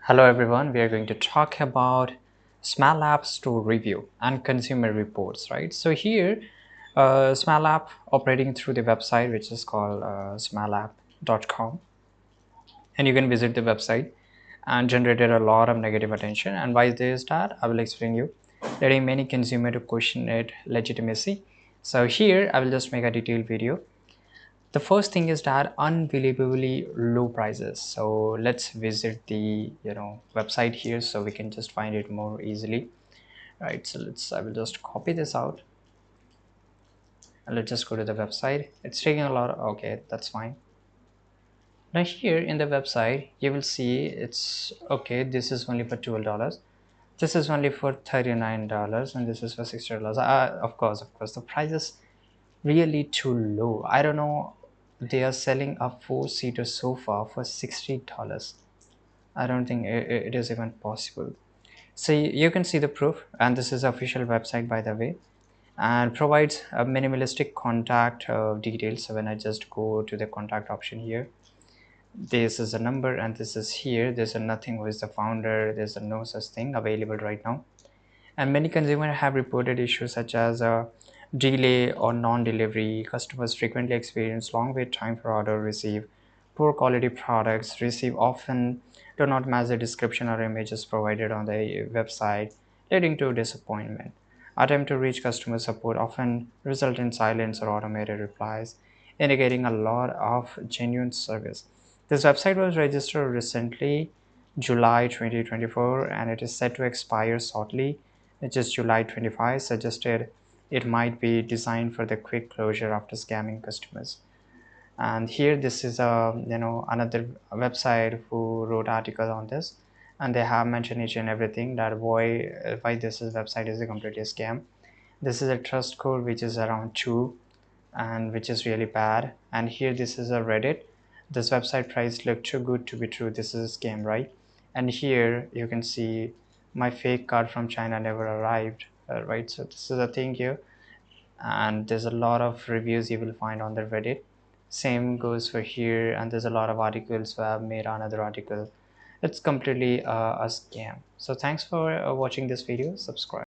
Hello everyone, we are going to talk about small app store review and consumer reports, right? So here, small app operating through the website which is called smallapp.com, and you can visit the website and generated a lot of negative attention. And why is that? I will explain you, letting many consumer to question it legitimacy. So here I will just make a detailed video. The first thing is that unbelievably low prices. So let's visit the website here so we can just find it more easily, right? So I will just copy this out and let's just go to the website. It's taking a lot. Okay, that's fine. Now here in the website you will see it's okay, this is only for $12, this is only for $39, and this is for $60. Of course the price is really too low. I don't know, they are selling a four-seater sofa for $60. I don't think it is even possible. So you can see the proof, and this is official website by the way, and provides a minimalistic contact details. So when I just go to the contact option here, this is a number and this is here, there's a nothing who is the founder, there's a no such thing available right now. And many consumers have reported issues such as delay or non-delivery. Customers frequently experience long wait time for order, receive poor quality products, receive often do not match the description or images provided on the website, leading to disappointment. Attempt to reach customer support often result in silence or automated replies, indicating a lot of genuine service. This website was registered recently, July 2024, and it is set to expire shortly, which is July 25, suggested it might be designed for the quick closure after scamming customers. And here this is a another website who wrote article on this, and they have mentioned each and everything that why this is website is a completely scam. This is a trust score which is around 2, and which is really bad. And here this is a Reddit. This website price look too good to be true, this is a scam, right? And here you can see my fake card from China never arrived, right? So this is a thing here, and there's a lot of reviews you will find on the Reddit. Same goes for here, and there's a lot of articles who have made another article. It's completely a scam. So thanks for watching this video. Subscribe.